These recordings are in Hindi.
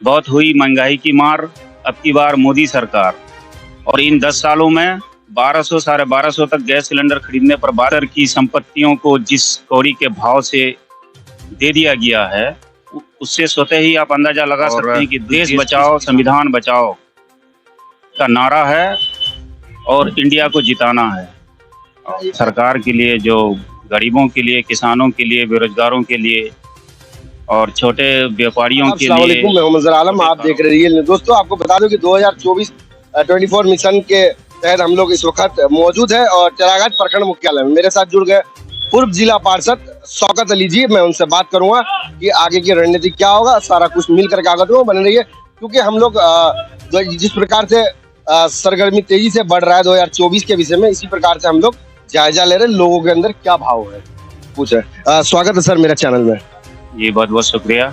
बहुत हुई महंगाई की मार, अब की बार मोदी सरकार। और इन 10 सालों में 1200 साढ़े 1200 तक गैस सिलेंडर खरीदने पर बादर की संपत्तियों को जिस कौड़ी के भाव से दे दिया गया है, उससे स्वतः ही आप अंदाजा लगा सकते हैं कि देश बचाओ संविधान बचाओ का नारा है और इंडिया को जिताना है। सरकार के लिए, जो गरीबों के लिए, किसानों के लिए, बेरोजगारों के लिए और छोटे व्यापारियों के लिए। मैं मोहम्मद आलम, आप देख रहे हैं दोस्तों। आपको बता दूं कि 2024 24 मिशन के तहत हम लोग इस वक्त मौजूद है और चरागाछ प्रखंड मुख्यालय में मेरे साथ जुड़ गए पूर्व जिला पार्षद शौकत अली जी। मैं उनसे बात करूंगा कि आगे की रणनीति क्या होगा, सारा कुछ मिलकर के आगे तो बने रहिए, क्योंकि हम लोग जिस प्रकार से सरगर्मी तेजी से बढ़ रहा है 2024 के विषय में, इसी प्रकार से हम लोग जायजा ले रहे हैं लोगों के अंदर क्या भाव है पूछे। स्वागत है सर मेरा चैनल में। जी बहुत बहुत शुक्रिया।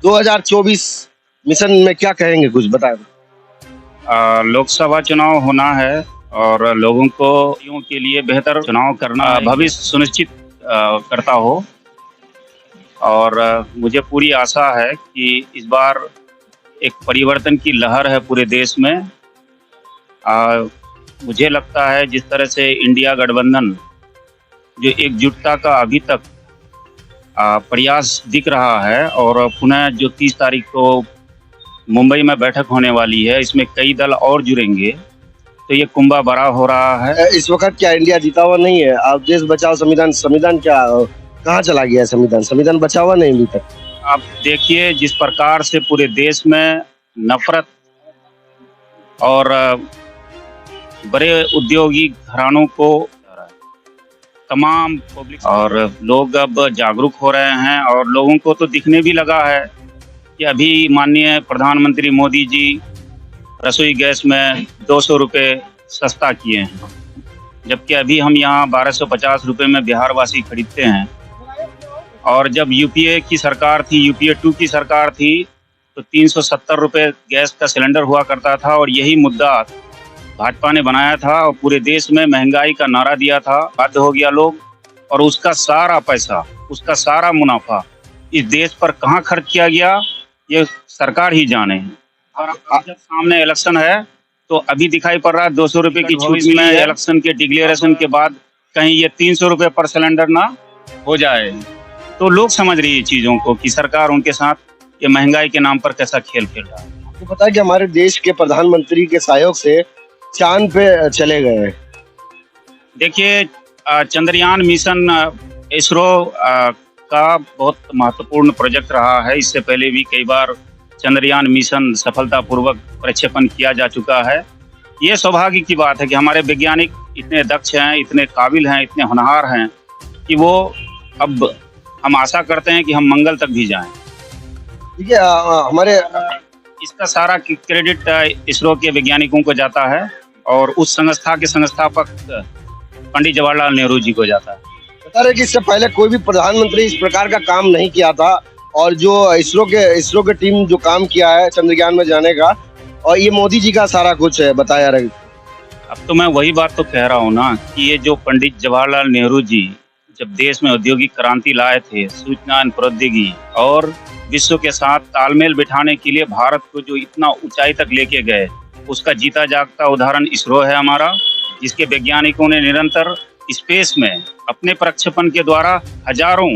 2024 मिशन में क्या कहेंगे, कुछ बताएं। लोकसभा चुनाव होना है और लोगों को के लिए बेहतर चुनाव करना भविष्य सुनिश्चित करता हो। और मुझे पूरी आशा है कि इस बार एक परिवर्तन की लहर है पूरे देश में। मुझे लगता है जिस तरह से इंडिया गठबंधन जो एकजुटता का अभी तक प्रयास दिख रहा है, और पुनः जो 30 तारीख को मुंबई में बैठक होने वाली है, इसमें कई दल और जुड़ेंगे, तो ये कुंभा बड़ा हो रहा है। इस वक्त क्या इंडिया जीता हुआ नहीं है? आप देश बचाओ संविधान क्या कहाँ चला गया है? संविधान बचा हुआ नहीं अभी तक। आप देखिए जिस प्रकार से पूरे देश में नफरत और बड़े उद्योगी घरानों को तमाम पब्लिक, और लोग अब जागरूक हो रहे हैं और लोगों को तो दिखने भी लगा है कि अभी माननीय प्रधानमंत्री मोदी जी रसोई गैस में 200 रुपये सस्ता किए हैं, जबकि अभी हम यहाँ 1250 रुपये में बिहारवासी खरीदते हैं। और जब यूपीए की सरकार थी, यूपीए 2 की सरकार थी, तो 370 रुपये गैस का सिलेंडर हुआ करता था, और यही मुद्दा भाजपा ने बनाया था और पूरे देश में महंगाई का नारा दिया था। बाध्य हो गया लोग, और उसका सारा पैसा, उसका सारा मुनाफा इस देश पर कहाँ खर्च किया गया ये सरकार ही जाने। और जब सामने इलेक्शन है तो अभी दिखाई पड़ रहा है 200 रुपये की छूट मिली है इलेक्शन के डिक्लेरेशन के बाद, कहीं ये 300 रुपये पर सिलेंडर ना हो जाए। तो लोग समझ रही है चीज़ों को कि सरकार उनके साथ ये महंगाई के नाम पर कैसा खेल खेल रहा है। आपको पता है कि हमारे देश के प्रधानमंत्री के सहयोग से चांद पे चले गए। देखिए चंद्रयान मिशन इसरो का बहुत महत्वपूर्ण प्रोजेक्ट रहा है। इससे पहले भी कई बार चंद्रयान मिशन सफलतापूर्वक प्रक्षेपण किया जा चुका है। ये सौभाग्य की बात है कि हमारे वैज्ञानिक इतने दक्ष हैं, इतने काबिल हैं, इतने होनहार हैं कि वो अब हम आशा करते हैं कि हम मंगल तक भी जाएं। ठीक है, हमारे इसका सारा क्रेडिट इसरो के वैज्ञानिकों को जाता है और उस संस्था के संस्थापक पंडित जवाहरलाल नेहरू जी को जाता है। बता रहे कि इससे पहले कोई भी प्रधानमंत्री इस प्रकार का काम नहीं किया था, और जो इसरो के टीम जो काम किया है चंद्रयान में जाने का, और ये मोदी जी का सारा कुछ है, बताया रहे। अब तो मैं वही बात तो कह रहा हूँ ना कि ये जो पंडित जवाहरलाल नेहरू जी जब देश में औद्योगिक क्रांति लाए थे, सूचना प्रौद्योगिकी और विश्व के साथ तालमेल बिठाने के लिए भारत को जो इतना ऊंचाई तक लेके गए, उसका जीता जागता उदाहरण इसरो है हमारा, जिसके वैज्ञानिकों ने निरंतर स्पेस में अपने प्रक्षेपण के द्वारा हजारों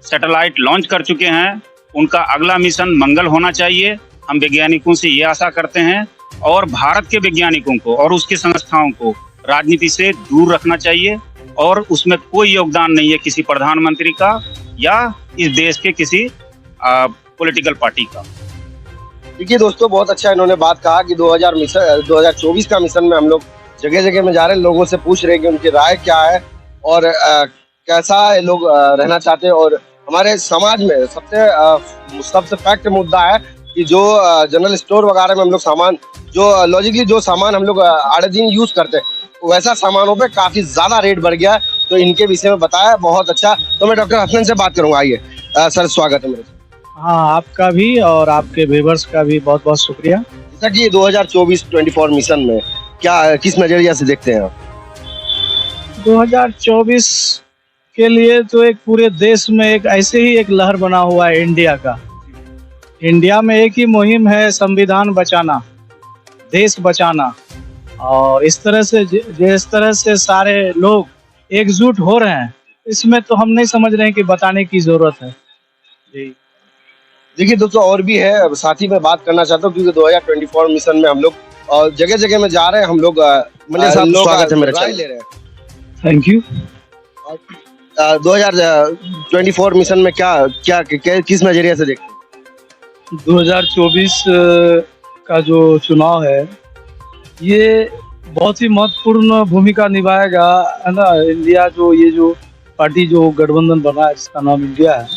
सैटेलाइट लॉन्च कर चुके हैं। उनका अगला मिशन मंगल होना चाहिए। हम वैज्ञानिकों से ये आशा करते हैं, और भारत के वैज्ञानिकों को और उसकी संस्थाओं को राजनीति से दूर रखना चाहिए, और उसमें कोई योगदान नहीं है किसी प्रधानमंत्री का या इस देश के किसी पॉलिटिकल पार्टी का। देखिए दोस्तों, बहुत अच्छा इन्होंने बात कहा कि 2024 का मिशन में हम लोग जगह जगह में जा रहे हैं, लोगों से पूछ रहे हैं कि उनकी राय क्या है और कैसा लोग रहना चाहते हैं। और हमारे समाज में सबसे फैक्ट मुद्दा है कि जो जनरल स्टोर वगैरह में हम लोग सामान, जो लॉजिकली जो सामान हम लोग आधे दिन यूज करते हैं, वैसा सामानों पे काफी ज्यादा रेट बढ़ गया है। तो इनके विषय में बताया, बहुत अच्छा। तो मैं डॉक्टर हसन से बात करूंगा। आइए सर, स्वागत है मेरे। हाँ, आपका भी और आपके व्यूअर्स का भी बहुत बहुत शुक्रिया। जैसा कि 2024 मिशन में क्या किस नजरिया से देखते हैं आप? 2024 के लिए तो एक पूरे देश में एक ऐसे ही एक लहर बना हुआ है इंडिया का। इंडिया में एक ही मुहिम है, संविधान बचाना, देश बचाना। और इस तरह से जिस तरह से सारे लोग एकजुट हो रहे हैं, इसमें तो हम नहीं समझ रहे हैं कि बताने की जरूरत है। जी। देखिए दोस्तों, और भी है, अब साथ ही मैं बात करना चाहता हूँ क्योंकि 2024 मिशन में हम लोग जगह जगह में जा रहे हैं। हम लोग मंडे साहब, स्वागत है मेरे चैनल ले रहे हैं। Thank you. 2024 मिशन में किस नजरिए से देखते हैं? 2024 का जो चुनाव है, ये बहुत ही महत्वपूर्ण भूमिका निभाएगा, है ना। इंडिया जो ये जो पार्टी जो गठबंधन बना है, जिसका नाम इंडिया है,